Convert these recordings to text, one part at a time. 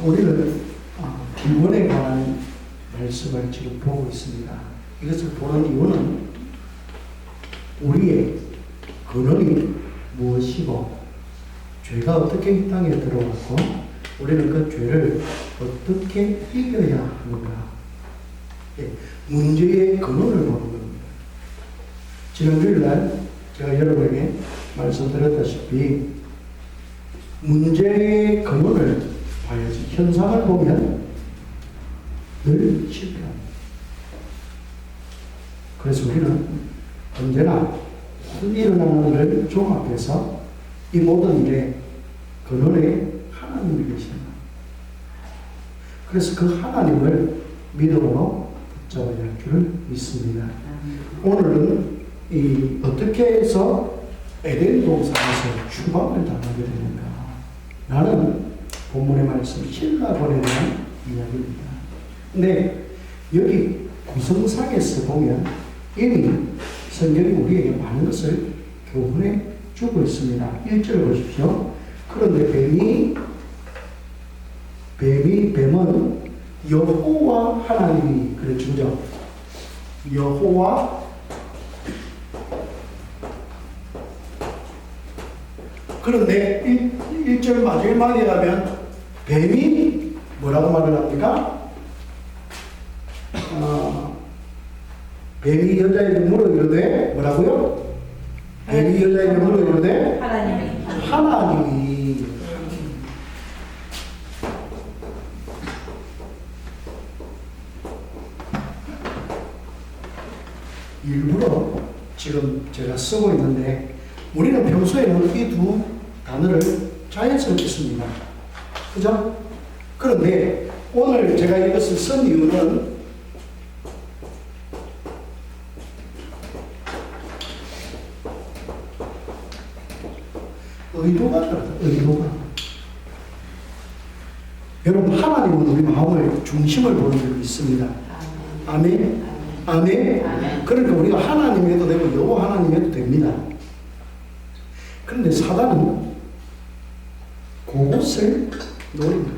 우리는 기원에 관한 말씀을 지금 보고 있습니다. 이것을 보는 이유는 우리의 근원이 무엇이고 죄가 어떻게 이 땅에 들어왔고 우리는 그 죄를 어떻게 이겨야 하는가, 문제의 근원을 보는 겁니다. 지난 주일날 제가 여러분에게 말씀드렸다시피 문제의 근원을 봐야지 현상을 보면 늘 실패합니다. 그래서 우리는 언제나 일어나는 일을 종합해서 이 모든 일의 근원에 하나님이 계십니다. 그래서 그 하나님을 믿음으로 붙잡아야 할 줄을 믿습니다. 오늘은 어떻게 해서 에덴 동산에서 추방을 당하게 되는가 라는 본문의 말씀 신라본에 대한 이야기입니다. 근데 여기 구성상에서 보면 이미 성경이 우리에게 많은 것을 교훈해 주고 있습니다. 1절 보십시오. 그런데 뱀은 여호와 하나님이 그랬죠. 여호와. 그런데 1절 마지막에 가면 뱀이 뭐라고 말을 합니까? 뱀이 여자에게 물어 이르되 뭐라고요? 뱀이 여자에게 물어 이르되 하나님이 일부러 지금 제가 쓰고 있는데 우리는 평소에는 이 두 단어를 자연스럽게 씁니다. 그죠? 그런데 오늘 제가 이것을 쓴 이유는 의도가 다르다. 의도가. 여러분 하나님은 우리 마음을 중심을 보는 줄 있습니다. 아멘. 아멘. 그러니까 우리가 하나님 해도 되고 여호와 하나님 해도 됩니다. 그런데 사단은 그것을 노립니다.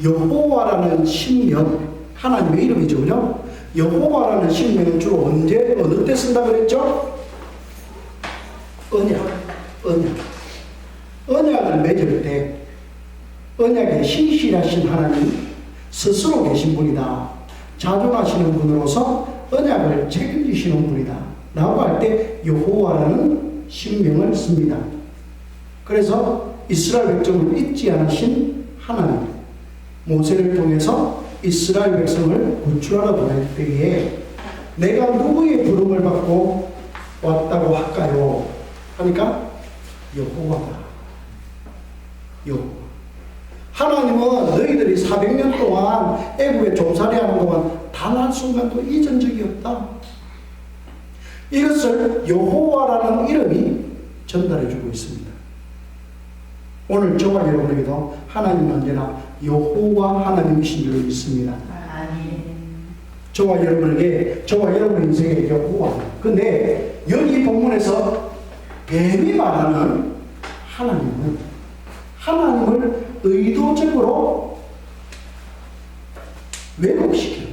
여호와라는 신명, 하나님의 이름이죠, 그죠? 여호와라는 신명은 주로 언제, 어느 때 쓴다 그랬죠? 언약을 맺을 때 언약에 신실하신 하나님 스스로 계신 분이다, 자존하시는 분으로서 언약을 책임지시는 분이다 라고 할 때 여호와라는 신명을 씁니다. 그래서 이스라엘 백성을 잊지 않으신 하나님, 모세를 통해서 이스라엘 백성을 구출하러 보낼 때에 내가 누구의 부름을 받고 왔다고 할까요? 하니까 여호와다. 여호와. 하나님은 너희들이 400년 동안 애굽에 종살이하는 동안 단 한순간도 잊은 적이 없다. 이것을 여호와라는 이름이 전달해주고 있습니다. 오늘 저와 여러분에게도 하나님은 언제나 여호와 하나님이신 줄 믿습니다. 저와 여러분에게, 저와 여러분의 인생에 여호와. 근데 여기 본문에서 뱀이 말하는 하나님은 하나님을 의도적으로 왜곡시키는,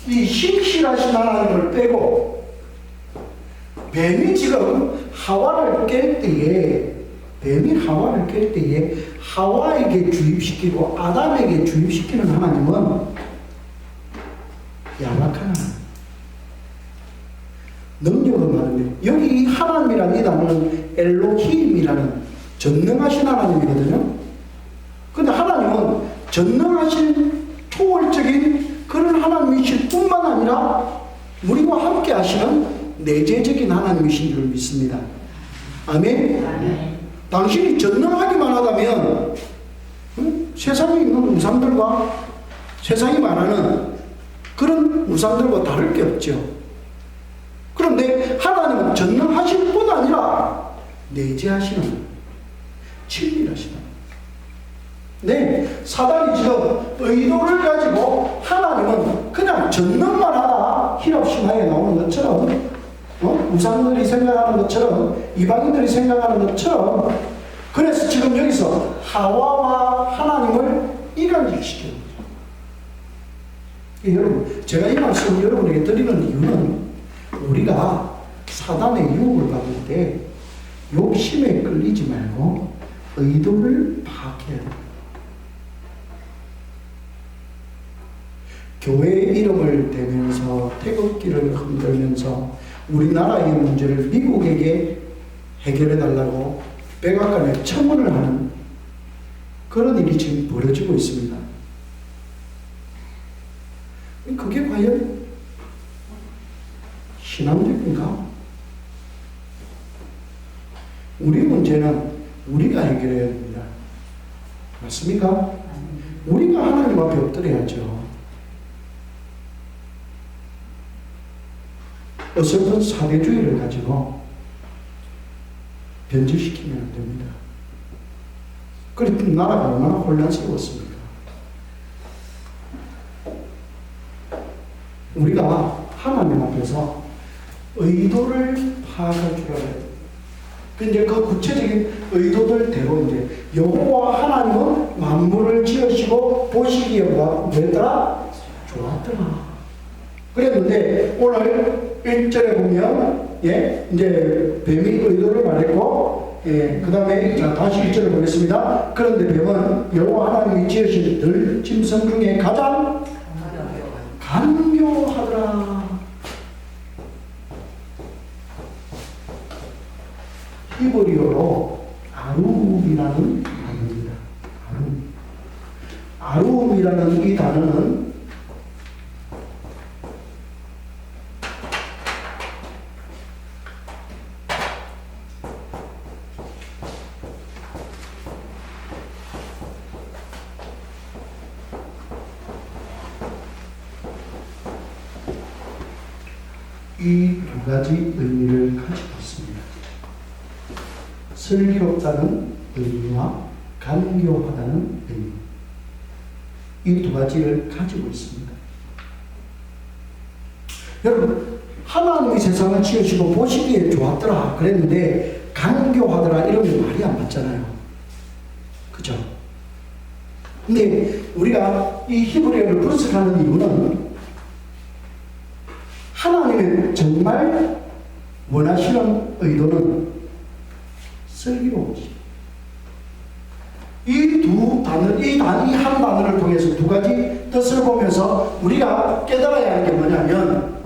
이 신실하신 하나님을 빼고 뱀이 지금 하와를 깰 때에, 뱀이 하와를 깰 때에 하와에게 주입시키고 아담에게 주입시키는 하나님은 야박한 하나님, 능력을 말합니다. 여기 이 하나님이라는 이 단어는 엘로힘이라는 전능하신 하나님이거든요. 근데 하나님은 전능하신 초월적인 그런 하나님이실 뿐만 아니라 우리와 함께 하시는 내재적인 하나님이신 줄 믿습니다. 아멘? 아멘. 당신이 전능하기만 하다면 세상에 있는 우상들과 세상이 말하는 그런 우상들과 다를 게 없죠. 그런데 하나님은 전능하실 뿐 아니라 내재하시는, 친밀하시는. 네, 사단이 지금 의도를 가지고 하나님은 그냥 전능만 하다 히랍신화에 나오는 것처럼 우상들이 생각하는 것처럼, 이방인들이 생각하는 것처럼 그래서 지금 여기서 하와와 하나님을 이간질시키는 거죠. 여러분, 제가 이 말씀을 여러분에게 드리는 이유는 우리가 사단의 유혹을 받을 때 욕심에 끌리지 말고 의도를 파악해야 됩니다. 교회의 이름을 대면서 태극기를 흔들면서 우리나라의 문제를 미국에게 해결해 달라고 백악관에 청원을 하는 그런 일이 지금 벌어지고 있습니다. 그게 과연 신앙적인가? 우리 문제는 우리가 해결해야 됩니다. 맞습니까? 우리가 하나님 앞에 엎드려야죠. 어설픈 사대주의를 가지고 변질시키면 안 됩니다. 그랬더니 나라가 얼마나 혼란스러웠습니까? 우리가 하나님 앞에서 의도를 파악할 줄 알아야 돼요. 근데 그 구체적인 의도들대로 이제 여호와 하나님은 만물을 지으시고 보시기에 뭐였더라? 좋았더라. 그랬는데 오늘 1절에 보면 이제 뱀이 의도를 말했고 그 다음에 다시 1절을 보겠습니다. 그런데 뱀은 여호와 하나님이 지으신 들 짐승 중에 가장 간교하더라. 히브리어로 아룸이라는 단어입니다. 아룸이라는 이 단어는 이 두 가지 의미를 가지고 있습니다. 슬기롭다는 의미와 간교하다는 의미. 이 두 가지를 가지고 있습니다. 여러분, 하나님이 세상을 지으시고 보시기에 좋았더라 그랬는데 간교하더라 이러면 말이 안 맞잖아요. 그죠? 근데 우리가 이 히브리어를 분석하는 이유는 하나님의 정말 원하시는 의도는 슬기로우시. 이 한 단어를 통해서 두 가지 뜻을 보면서 우리가 깨달아야 하는 게 뭐냐면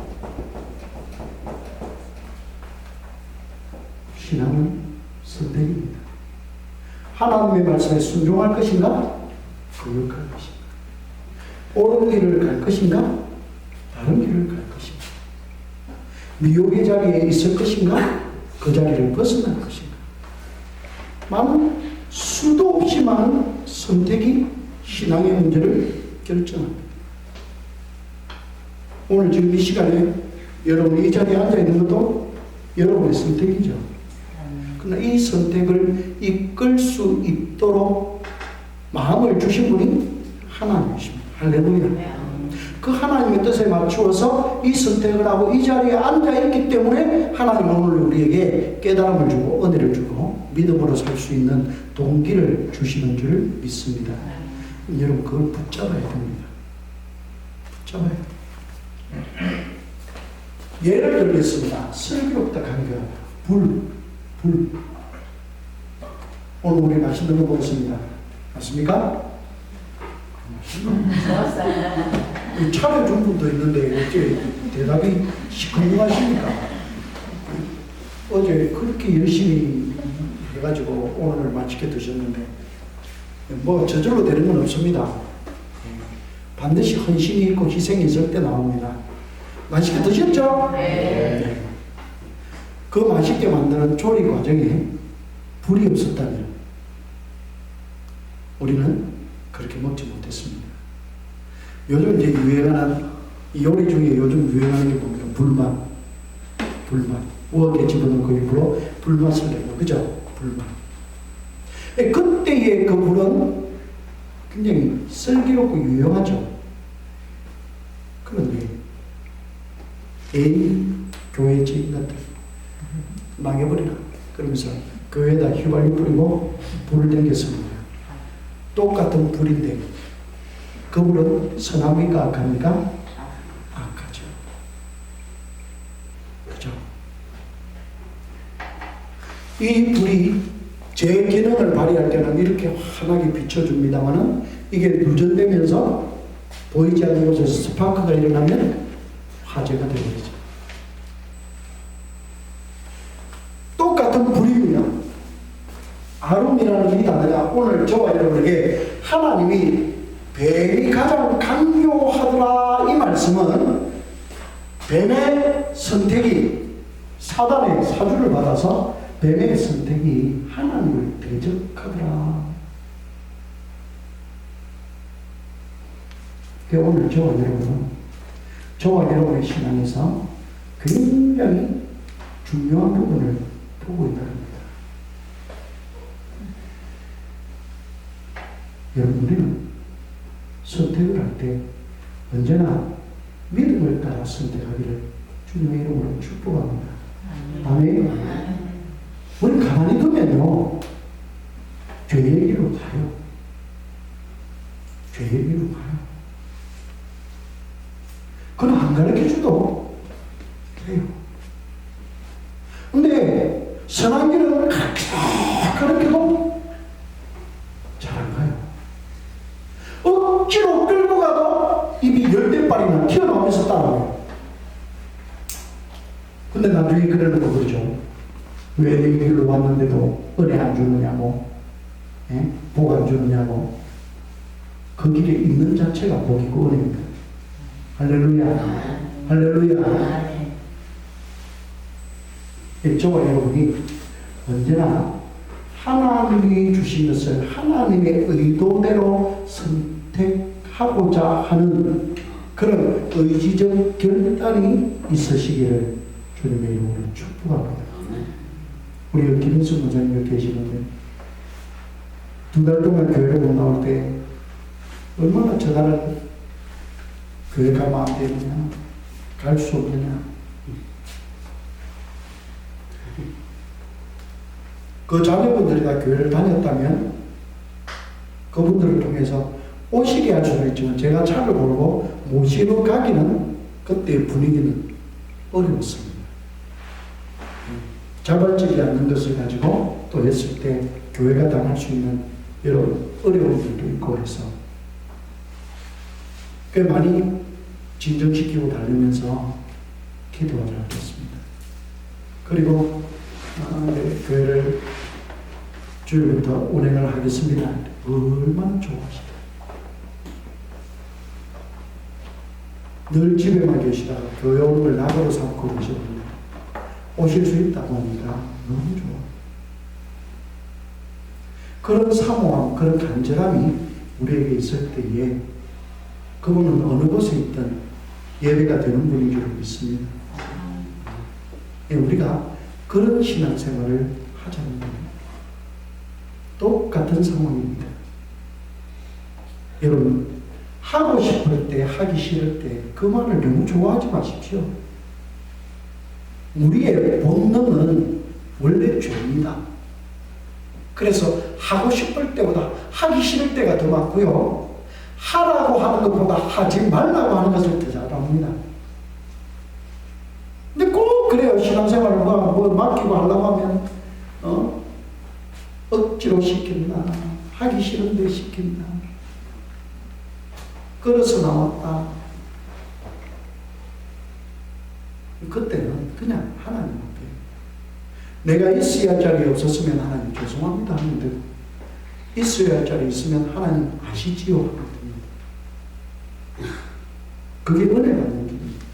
신앙은 선택입니다. 하나님의 말씀에 순종할 것인가? 거역할 것인가? 옳은 길을 갈 것인가? 다른 길을 갈 것인가? 미혹의 자리에 있을 것인가? 그 자리를 벗어날 것인가? 많은 수도 없이 많은 선택이 신앙의 문제를 결정합니다. 오늘 지금 이 시간에 여러분이 이 자리에 앉아 있는 것도 여러분의 선택이죠. 그러나 이 선택을 이끌 수 있도록 마음을 주신 분이 하나님이십니다. 할렐루야. 그 하나님의 뜻에 맞추어서 이 선택을 하고 이 자리에 앉아있기 때문에 하나님은 오늘 우리에게 깨달음을 주고 은혜를 주고 믿음으로 살 수 있는 동기를 주시는 줄 믿습니다. 여러분 그걸 붙잡아야 됩니다. 붙잡아야 됩니다. 예를 들겠습니다. 슬기롭다 간교하다. 불. 오늘 우리 맛있는 거 먹었습니다. 맞습니까? 차려준 분도 있는데 어째 대답이 시큰둥하십니까? 어제 그렇게 열심히 해가지고 오늘 맛있게 드셨는데 뭐 저절로 되는 건 없습니다. 반드시 헌신이 있고 희생이 있을 때 나옵니다. 맛있게 드셨죠? 네. 그 맛있게 만드는 조리 과정에 불이 없었다면 우리는 그렇게 먹지 못했습니다. 요즘 이제 유행하는 요리 중에 요즘 유행하는 게 보면 불맛. 우엉에 집어넣고 일부러 불맛을 내고, 그죠? 불맛. 그때의 그 불은 굉장히 슬기롭고 유용하죠. 그런데 교회 지인들 망해버리라. 그러면서 그 교회에다 휘발유 뿌리고 불을 댕겼습니다. 똑같은 불인데 그 불은 선합니까 악합니까? 악하죠. 그죠? 이 불이 제 기능을 발휘할 때는 이렇게 환하게 비춰줍니다만은 이게 누전되면서 보이지 않는 곳에서 스파크가 일어나면 화재가 되겠죠. 똑같은 불입니다. 아름이라는 이 단어가 오늘 저와 여러분에게 하나님이 뱀이 가장 강요하더라 이 말씀은 뱀의 선택이 사단의 사주를 받아서 뱀의 선택이 하나님을 대적하더라. 오늘 저와 여러분의 신앙에서 굉장히 중요한 부분을 보고 있다는 겁니다. 여러분, 우리는 선택을 할 때 언제나 믿음을 따라 선택하기를 주님의 이름으로 축복합니다. 아멘. 우리 가만히 두면요, 죄의 길로 가요. 죄의 길로 가요. 그건 안 가르쳐줘도 돼요. 근데 선한 길은 가르쳐도 잘 안 가요. 억지로 끌고 가도 입이 열대발이나 튀어나오면서 따라와요. 근데 나중에 그러는 거 그러죠. 왜 내 길로 왔는데도 은혜 안 주느냐고, 복 안 주느냐고. 그 길에 있는 자체가 복이고 은혜입니다. 할렐루야. 할렐루야. 저와 여러분이 언제나 하나님이 주신 것을 하나님의 의도대로 선택하고자 하는 그런 의지적 결단이 있으시기를 주님의 이름으로 축복합니다. 우리 김인수 목사님 계시는데 2달 동안 교회를 못 나올 때 얼마나 저달은 교회 가면 안 되느냐, 갈 수 없느냐. 그 자녀분들이 다 교회를 다녔다면 그분들을 통해서 오시게 할 수는 있지만 제가 차를 몰고 모시러 가기는 그때의 분위기는 어려웠습니다. 자발적이지 않는 것을 가지고 또 했을 때 교회가 당할 수 있는 이런 어려움들도 있고 해서 꽤 많이 진정시키고 달리면서 기도하지 않겠습니다. 그리고 교회를 주일부터 운행을 하겠습니다. 얼마나 좋아하시다. 늘 집에만 계시다가 교회 오는 걸 낙으로 삼고 계시거든요. 오실 수 있다고 하니까 너무 좋아. 그런 사모함, 그런 간절함이 우리에게 있을 때에 그분은 어느 곳에 있든 예배가 되는 분인 줄 믿습니다. 우리가 그런 신앙생활을 하자는 겁니다. 똑같은 상황입니다. 여러분, 하고 싶을 때, 하기 싫을 때 그만을 너무 좋아하지 마십시오. 우리의 본능은 원래 죄입니다. 그래서 하고 싶을 때보다 하기 싫을 때가 더 많고요. 하라고 하는 것보다 하지 말라고 하는 것을 더 잘합니다. 근데 꼭 그래요. 신앙생활을 뭐 맡기고 하려고 하면 억지로 시킨다. 하기 싫은데 시킨다. 끌어서 나왔다. 그때는 그냥 하나님 앞에 내가 있어야 할 자리에 없었으면 하나님 죄송합니다 하는데 있어야 할 자리에 있으면 하나님 아시지요 하거든요. 그게 은혜 받는 길입니다.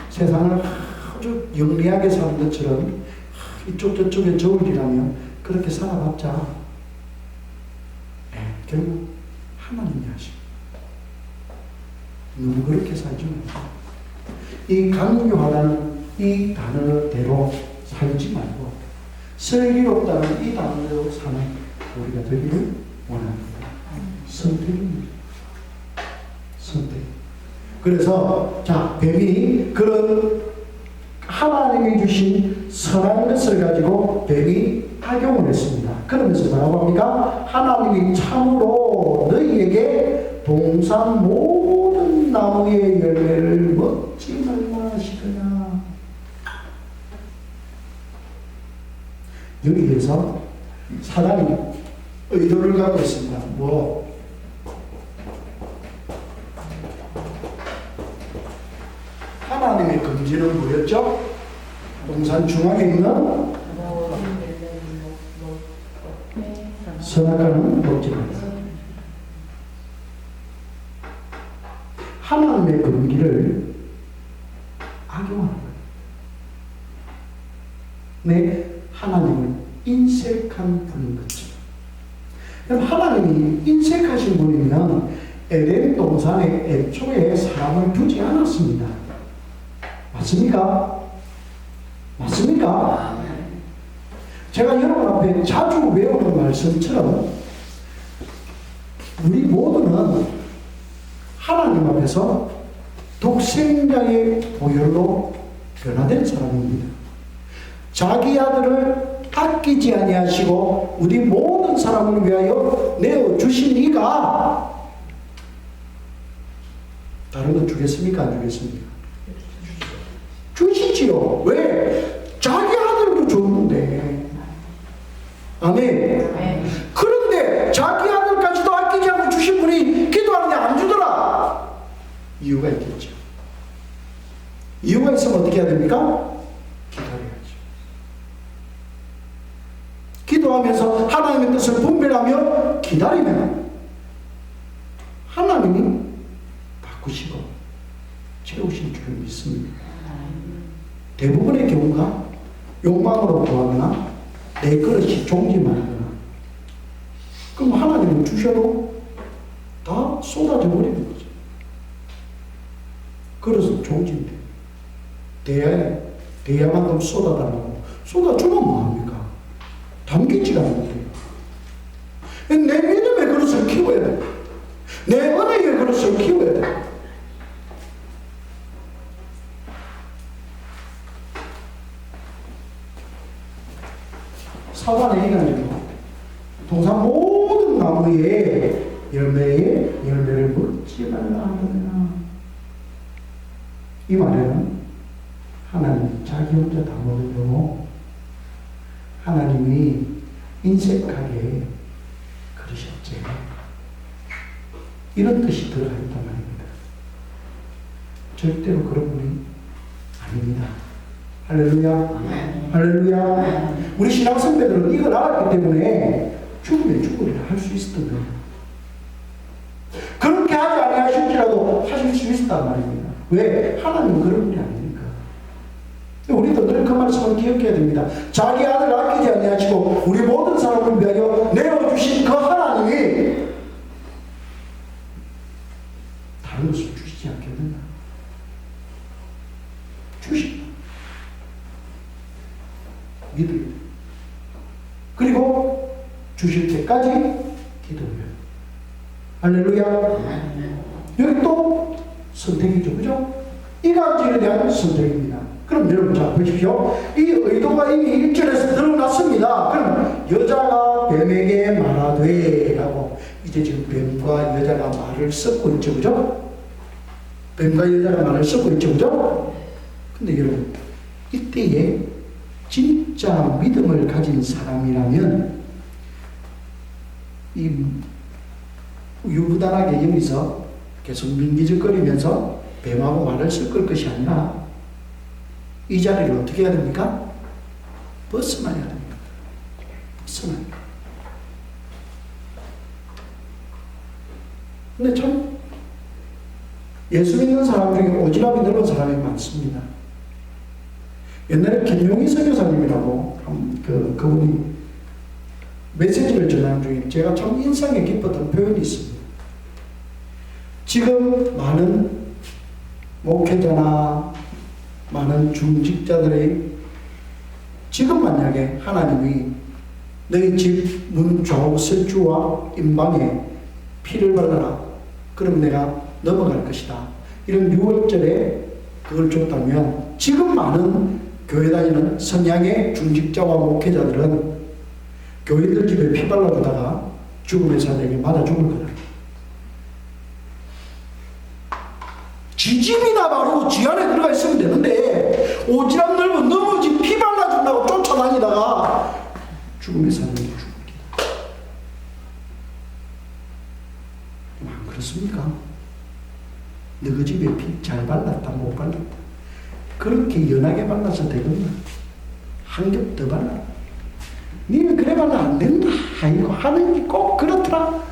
세상을 아주 영리하게 사는 것처럼 이쪽 저쪽에 저울이라면 그렇게 살아봤자 결국 하나님이 하시고 너무 그렇게 살지 말고 이 강요하다는 이 단어대로 살지 말고 슬기롭다는 이 단어대로 사는 우리가 되기를 원합니다. 선택입니다. 선택. 그래서 자, 뱀이 그런 하나님이 주신 선한 것을 가지고 뱀이 악용을 했습니다. 그러면서 뭐라고 합니까? 하나님이 참으로 너희에게 동산 모든 나무의 열매를 먹지 말라 하시더냐. 여기에서 사단이 의도를 갖고 있습니다. 하나님의 금지는 뭐였죠? 동산 중앙에 있는 선악과는 먹지 말라. 하나님의 금기를 악용하는 거예요. 네, 하나님은 인색한 분인 거죠. 그럼 하나님이 인색하신 분이면 에덴 동산에 애초에 사람을 두지 않았습니다. 맞습니까? 맞습니까? 제가 여러분 앞에 자주 외우는 말씀처럼 우리 모두는 하나님 앞에서 독생자의 보혈로 변화된 사람입니다. 자기 아들을 아끼지 아니하시고 우리 모든 사람을 위하여 내어주신 이가 다른 건 주겠습니까? 안 주겠습니까? 주시지요. 왜? 자기 아들도 줬는데. 아멘. 그런데 자기 아들까지도 아끼지 않고 주신 분이 기도하는데 안 주더라. 이유가 있겠죠. 이유가 있으면 어떻게 해야 됩니까? 기다려야죠. 기도하면서 하나님의 뜻을 분별하며 기다리면 하나님이 바꾸시고 채우실 줄 믿습니다. 대부분의 경우가 욕망으로 구하거나 내 그릇이 종기만 하거나 그럼 하나님은 주셔도 다 쏟아져 버리는 거죠. 그릇은 종지인데 대야만큼 쏟아달라고 쏟아주면 뭐합니까? 담기지가 않는데요. 내 믿음의 그릇을 키워야 돼. 내 은혜의 그릇을 키워야 돼. 사관에 해가지고 동산 모든 나무의 열매를 먹지 말라 하느냐. 이 말에는 하나님이 자기 혼자 다 먹으려고 하나님이 인색하게 그러셨지. 이런 뜻이 들어가 있단 말입니다. 절대로 그런 분이 아닙니다. 할렐루야. 할렐루야. 우리 신앙 선배들은 이걸 알았기 때문에 죽으면 죽으리라 할 수 있었던 거예요. 그렇게 하지 아니하실지라도 하실 수 있었단 말입니다. 왜? 하나님은 그런 분이 아니니까. 우리도 늘 그 말씀을 기억해야 됩니다. 자기 아들 아끼지 아니하시고 우리 모든 사람을 위하여 내어주신 그 하나님이 다른 것을 주시지 않겠는가? 주신다. 믿어요. 그리고 주실 때까지 기도해요. 할렐루야. 여기 또 선택이죠. 그죠? 이간질에 대한 선택입니다. 그럼 여러분 자 보십시오. 이 의도가 이미 1절에서 드러났습니다. 그럼 여자가 뱀에게 말하되 라고 이제 지금 뱀과 여자가 말을 섞고 있죠. 그죠? 뱀과 여자가 말을 섞고 있죠. 그죠? 근데 여러분 이때에 진짜 믿음을 가진 사람이라면 이 유부단하게 여기서 계속 민기적거리면서 뱀하고 말을 섞을 것이 아니라 이 자리를 어떻게 해야 됩니까? 벗어나야 됩니다. 벗어나야 됩니다. 근데 참 예수 믿는 사람 중에 오지랖이 넓은 사람이 많습니다. 옛날에 김용희 선교사님이라고 그분이 메시지를 전하는 중에 제가 참 인상에 깊었던 표현이 있습니다. 지금 많은 목회자나 많은 중직자들의 지금 만약에 하나님이 너희 집 문 좌우 설주와 임방에 피를 발라라. 그럼 내가 넘어갈 것이다. 이런 6월절에 그걸 줬다면 지금 많은 교회 다니는 성향의 중직자와 목회자들은 교인들 집에 피 발라주다가 죽음의 사자에게 맞아 죽을 거다. 지 집이나 바로 지 안에 들어가 있으면 되는데 오지랖 넓은 너무 집 피 발라준다고 쫓아다니다가 죽음의 사자에게 죽을 거다. 안 그렇습니까? 너희 집에 피 잘 발랐다 못 발랐다 그렇게 연하게 발라서 되겠나? 한 겹 더 발라. 니는 그래 발라 안 된다. 아이고 하느님이 꼭 그렇더라.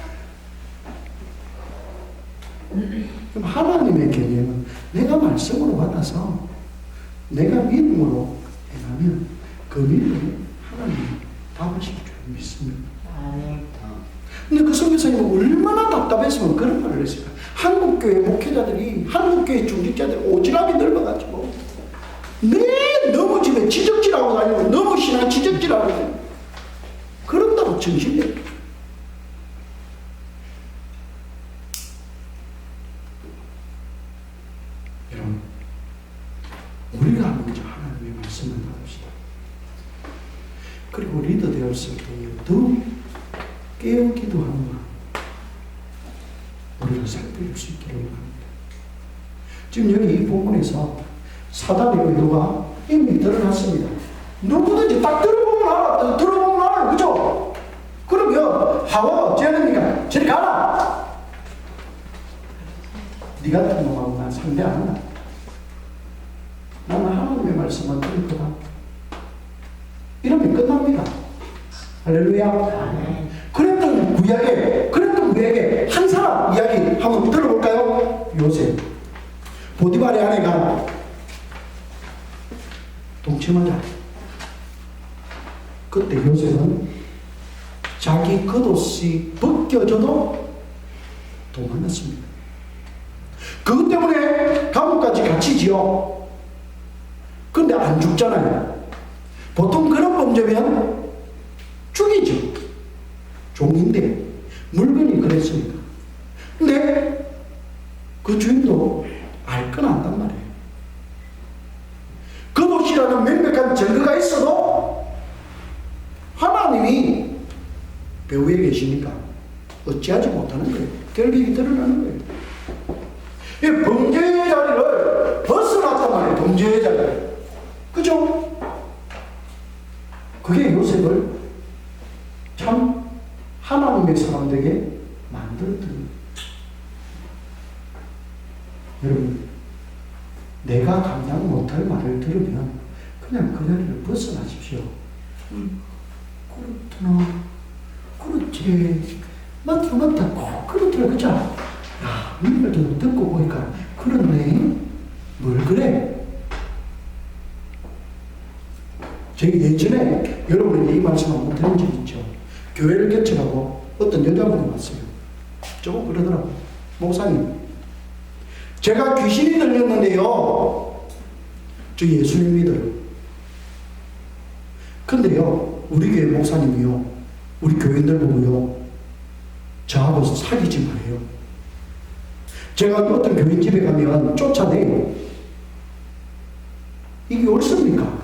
그럼 하나님의 개념은 내가 말씀으로 받아서 내가 믿음으로 행하면 그 믿음에 하나님이 답을 시킬 줄 믿습니다. 근데 그 선교사님은 얼마나 답답했으면 그런 말을 했을까? 한국교회 목회자들이, 한국교회 중직자들이 오지랖이 넓어가지고 너무 집에 지적질하고 다니고 너무 신앙 지적질하고 다니고 그런다고 정신이 여러분 우리가 먼저 하나님의 말씀을 받읍시다. 그리고 리더 되었을 때 더욱 깨어 기도하는 마음 우리가 살펴볼 수 있기를 원합니다. 지금 여기 이 부분에서 사단의 의도가 이미 드러났습니다. 누구든지 딱 들어보면 알아. 들어보면 알아. 그죠? 그러면 하와가 어찌하니까 저리 가라. 네 같은 놈하고 난 상대 안 한다. 나는 하나님의 말씀만 들을 거다. 이러면 끝납니다. 할렐루야. 그랬던 구약에 한 사람 이야기 한번 들어볼까요? 요셉. 보디발의 아내가 동침하자. 그때 요셉은 자기 겉옷이 벗겨져도 도망갔습니다. 그것 때문에 감옥까지 갇히지요. 그런데 안 죽잖아요. 보통 그런 범죄면 죽이죠. 종인데 물건이 그랬습니다. 근데 그 주인도 알 건 안단 말이에요. 겉옷이라는 명백한 증거가 있어도 하나님이 배후에 계시니까 어찌하지 못하는 거예요. 결국이 드러나는 거예요. 이 범죄의 자리를 벗어났단 말이에요. 범죄의 자리를. 그죠? 그게 요셉을 참 하나님의 사람 되게 만들었던. 여러분, 내가 감당 못할 말을 들으면 그냥 그 자리를 벗어나십시오. 그렇구나. 그렇지. 맞다. 꼭 그렇더라. 그죠? 야, 이걸 좀 듣고 보니까 그렇네. 뭘 그래? 제가 예전에 여러분에게 이 말씀 한번 드린 적 있죠. 교회를 개척하고 어떤 여자분이 왔어요. 조금 그러더라고요. 목사님, 제가 귀신이 들렸는데요. 저 예수님 믿어요. 근데요, 우리 교회 목사님이요, 우리 교인들 보고요, 저하고 사귀지 말아요. 제가 어떤 교인 집에 가면 쫓아내요. 이게 옳습니까?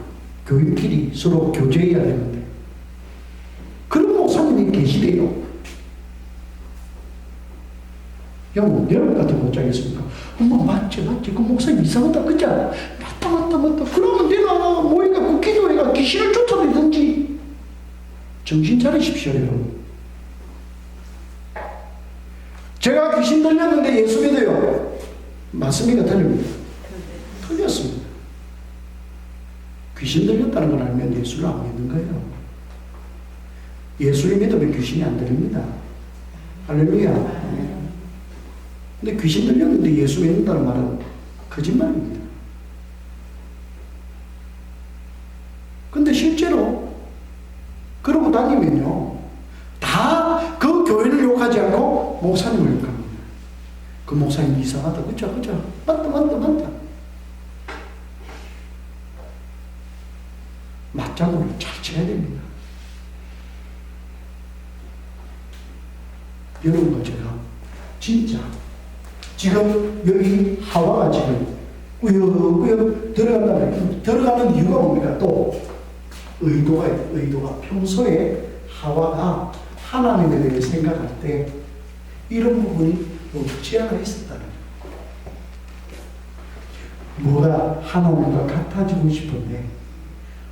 교인끼리 서로 교제해야 되는데. 그런 목사님이 계시대요. 여러분 같은 거 어쩌겠습니까? 엄마, 맞지. 그 목사님 이상하다. 그죠? 맞다. 그러면 내가 모이가 기도해가 귀신을 쫓아내든지. 정신 차리십시오, 여러분. 제가 귀신 들렸는데 예수 믿어요. 맞습니까? 틀립니다. 틀렸습니다. 귀신 들렸다는 걸 알면 예수를 안 믿는 거예요. 예수를 믿으면 귀신이 안 들립니다. 할렐루야. 근데 귀신 들렸는데 예수 믿는다는 말은 거짓말입니다. 근데 실제로 그러고 다니면요, 다 그 교회를 욕하지 않고 목사님을 욕합니다. 그 목사님 이상하다. 그죠? 맞다. 맞장구를 잘 쳐야 됩니다. 여러분과 제가 진짜 지금 여기 하와가 지금 꾸역꾸역 들어가는 이유가 뭡니까? 또 의도가 있다. 의도가 평소에 하와가 하나님에 대해 생각할 때 이런 부분이 없지 않아 있었다는 거예요. 뭐가 하나님과 같아지고 싶은데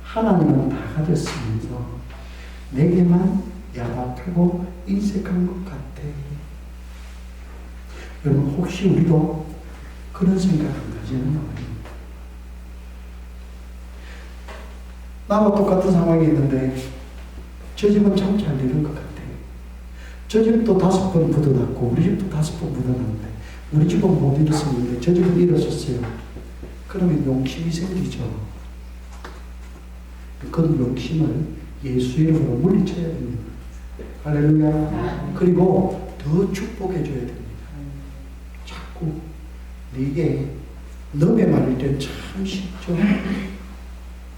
하나님은 다 가졌으면서 내게만 야박하고 인색한 것 같아. 여러분 혹시 우리도 그런 생각을 가지는 거예요? 나와 똑같은 상황이 있는데 저 집은 참 잘 되는 것 같아. 저 집도 5번 묻어놨고 우리 집도 5번 묻어놨는데 우리 집은 못 일었었는데 저 집은 일었었어요. 그러면 용심이 생기죠. 그 용심을 예수 이름으로 물리쳐야 됩니다. 할렐루야. 그리고 더 축복해 줘야 됩니다. 자꾸 네게 너의 말일 때 참 쉽죠.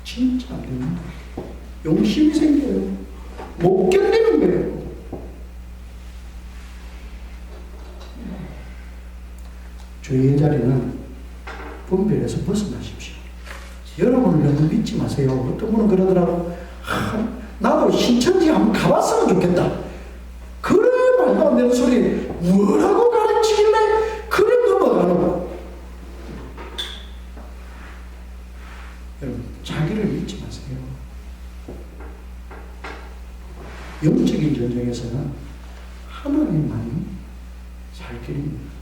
진짜 안 됩니다. 용심이 생겨요. 못 견디는 거예요. 죄의 자리는 분별해서 벗어나십시오. 여러분을 너무 믿지 마세요. 어떤 분은 그러더라고. 나도 신천지 한번 가봤으면 좋겠다. 그래 말도 안 되는 소리 뭐라고 가르치길래 그래 넘어가는 거. 여러분 자기를 믿지 마세요. 영적인 전쟁에서는 하나님만이 살 길입니다.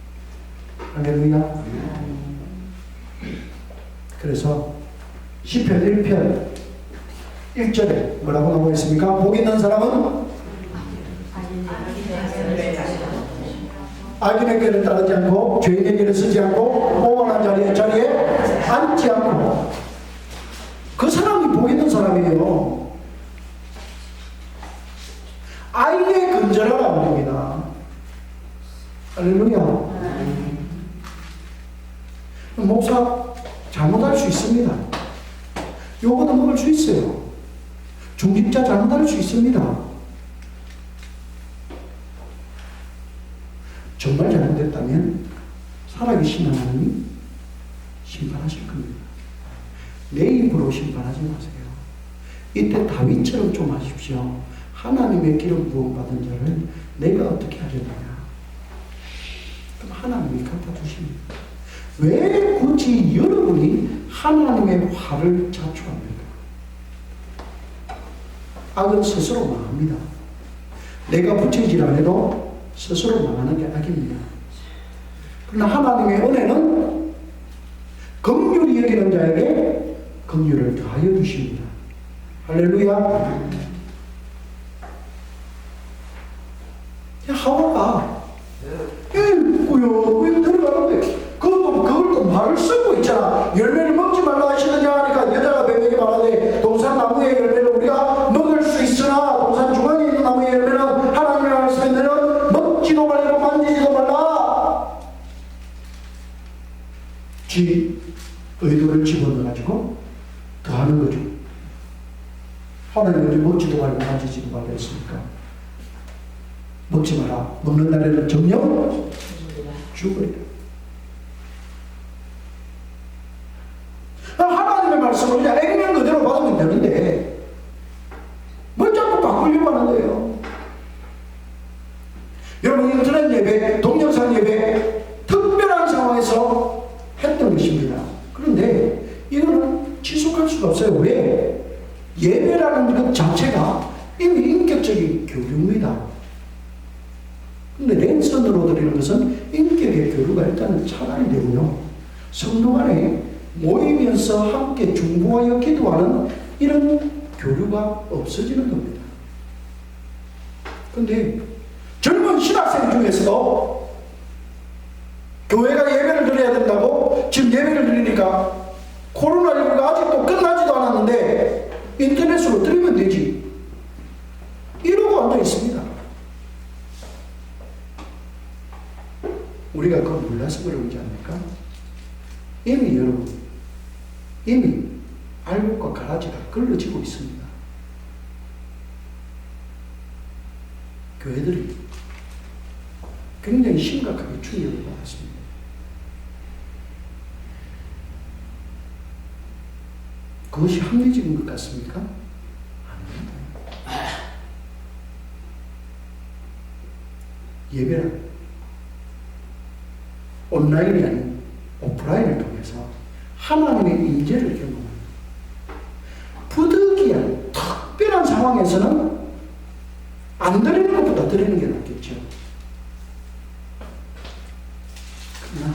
할렐루야. 그래서 시편 1편 1절에 뭐라고 나와 있습니까? 복 있는 사람은 악인의 길을 따르지 않고 죄인의 길을 쓰지 않고 오만한 자리에 앉지 않고. 그 사람이 복 있는 사람이에요. 아이의 근절하라 말입니다. 할렐루야. 목사 잘못할 수 있습니다. 요거도 먹을 수 있어요. 중직자 잘못할 수 있습니다. 정말 잘못했다면 살아계신 하나님이 심판하실 겁니다. 내 입으로 심판하지 마세요. 이때 다윗처럼 좀 하십시오. 하나님의 기름 부음 받은 자를 내가 어떻게 하려느냐. 그럼 하나님이 갖다 주십니다. 왜 굳이 여러분이 하나님의 화를 자초합니까? 악은 스스로 망합니다. 내가 부채질 안 해도 스스로 망하는 게 악입니다. 그러나 하나님의 은혜는 긍휼히 여기는 자에게 긍휼을 더하여 주십니다. 할렐루야. 하와가 꾸역꾸역 들어가는데 그걸 또 말을 쓰고 있잖아. 열매를 먹지 말라 하시느냐 하니까 여자가 배명이 말하되 동산 나무의 열매를 우리가 먹을 수 있으나 동산 중앙에 있는 나무의 열매는 하나님의 말씀에 너는 먹지도 말고 만지지도 말라. 지 의도를 집어넣어가지고 더 하는 거죠. 하나님이 먹지도 말고 만지지도 말라 했으니까 먹지 마라. 먹는 날에는 정녕 죽으리라. 하나님의 말씀을 그냥 액면 그대로 받으면 되는데 뭘 자꾸 바꾸려고 하는 거예요. 여러분 인터넷 예배, 동영상 예배 특별한 상황에서 했던 것입니다. 그런데 이거는 지속할 수가 없어요. 왜? 예배라는 것 자체가 이미 인격적인 교류입니다. 근데 랜선으로 드리는 것은 인격의 교류가 일단은 차단이 되고요. 성도 간에 모이면서 함께 중보하여 기도하는 이런 교류가 없어지는 겁니다. 근데 젊은 신학생 중에서도 교회가 예배를 드려야 된다고 지금 예배를 드리니까 코로나19가 아직도 끝나지도 않았는데 인터넷으로 드리면 되지 이러고 앉아 있습니다. 우리가 그걸 몰라서 그런지 압니까? 이미 여러분 이미 알곡과 가라지가 걸러지고 있습니다. 교회들이 굉장히 심각하게 충격을 받았습니다. 그것이 합리적인 것 같습니까? 아닙니다. 예배는 온라인이 아닌 오프라인을 통해서 하나님의 임재를 경험합니다. 부득이한 특별한 상황에서는 안 드리는 것보다 드리는 게 낫겠죠. 그러나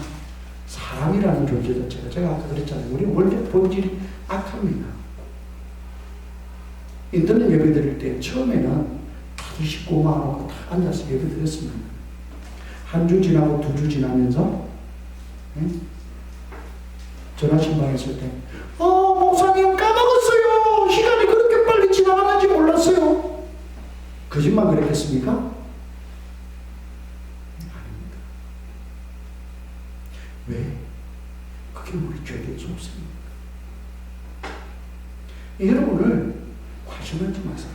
사람이라는 존재 자체가 제가 아까 그랬잖아요. 우리 원래 본질이 악합니다. 인터넷 예배 드릴 때 처음에는 다들 식구 모아놓고 다 앉아서 예배 드렸습니다. 한 주 지나고 2주 지나면서 전화 신방했을 때 목사님 까먹었어요. 시간이 그렇게 빨리 지나가는지 몰랐어요. 거짓말 그랬겠습니까? 아닙니다. 왜? 그게 우리 죄의 속성입니다. 여러분을 과신하지 마세요.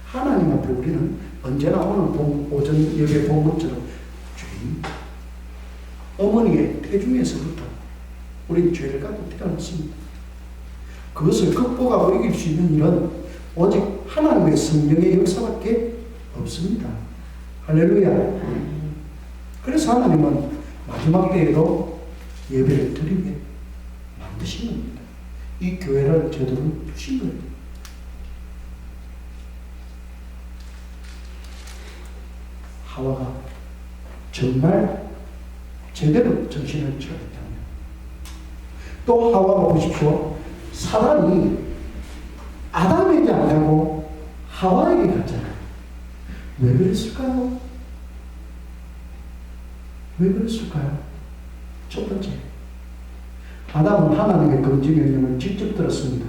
하나님 앞에 우리는 언제나 오늘 오전 예배 본 것처럼 죄인, 어머니의 태중에서부터 우리는 죄를 갖고 태어났습니다. 그것을 극복하고 이길 수 있는 일은 오직 하나님의 성령의 역사밖에 없습니다. 할렐루야. 그래서 하나님은 마지막 때에도 예배를 드리게 만드신 겁니다. 이 교회를 제대로 주신 거예요. 하와가 정말 제대로 정신을 차렸다면, 또 하와가 보십시오. 사단이 아담에게 안 가고 하와에게 갔잖아요. 왜 그랬을까요? 왜 그랬을까요? 첫 번째, 아담은 하나님의 금지 명령을 직접 들었습니다.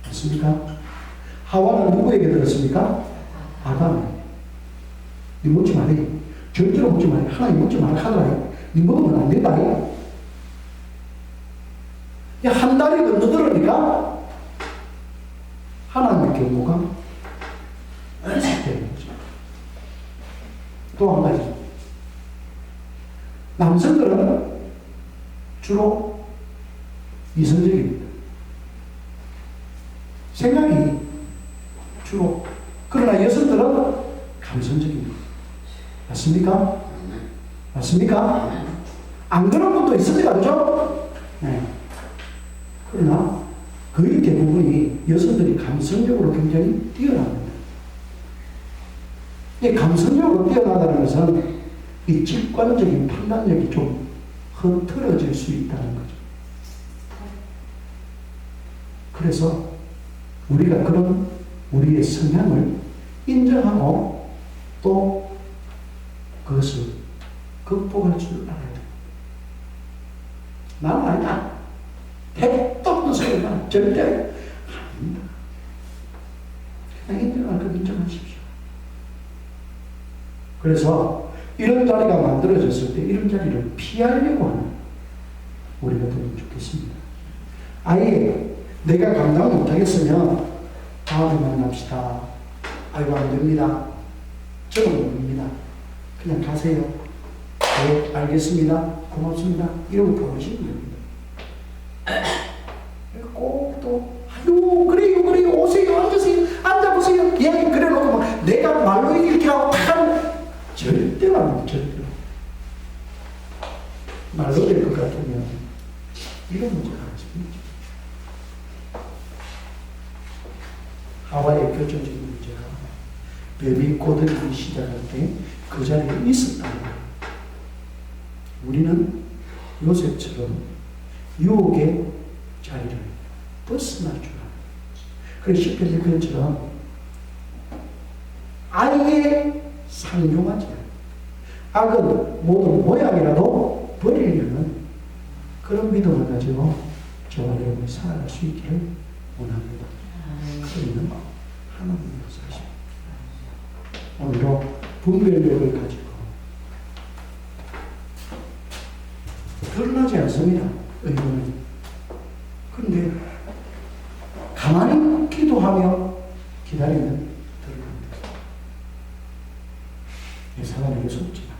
맞습니까? 하와는 누구에게 들었습니까? 아담에게. 니 먹지 말래. 절대로 먹지 말래. 하나님 먹지 말라 하더라. 니 먹으면 안 된다. 한 달이 건너들으니까 하나님의 경고가 되는 거죠. 또 한 가지, 남성들은 주로 이성적입니다. 생각이 주로. 그러나 여성들은 감성적입니다. 맞습니까? 맞습니까? 안 그런 것도 있습니다. 그죠? 네. 그러나 거의 대부분이 여성들이 감성적으로 굉장히 뛰어납니다. 이 감성적으로 뛰어나다는 것은 이 직관적인 판단력이 좀 흐트러질 수 있다는 거죠. 그래서 우리가 그런 우리의 성향을 인정하고 또 그것을 극복할 줄 알아야 돼요. 나는 아니다. 택도 없는 소리가 절대 아닙니다. 그냥 인정할 것 인정하십시오. 그래서 이런 자리가 만들어졌을 때 이런 자리를 피하려고 하는 우리가 되면 좋겠습니다. 아예 내가 감당 못하겠으면 다음에 만납시다. 아이고 안 됩니다. 저는 모릅니다. 그냥 가세요. 네, 알겠습니다. 고맙습니다. 이러고 보내시면 됩니다. 꼭 또 아유 그래요 오세요 앉으세요 앉아보세요 예 그래 놓고 막 내가 말로 이길 기라고 탁 절대로 안 됩니다. 절대로. 말로 될 것 같으면 이런 문제가 있습니다. 하와의 결정적인 문제가 뱀이 꼬드리기 시작할 때 그 자리에 있었다는 거예요. 우리는 요셉처럼 유혹의 자리를 벗어날 줄 알아요. 그래서 10편 1편처럼 아예 상종하지 않아요. 악은 모든 모양이라도 버리려는 그런 믿음을 가지고 저와 여러분이 살아갈 수 있기를 원합니다. 그러면 하나님의 역사하십니다. 오늘도 분별력을 가지고 드러나지 않습니다. 의문은. 그런데 가만히 기도하며 기다리면 드러납니다. 이 사람에게 속지 마.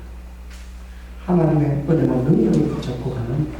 하나님의 은혜와 능력을 붙잡고 가는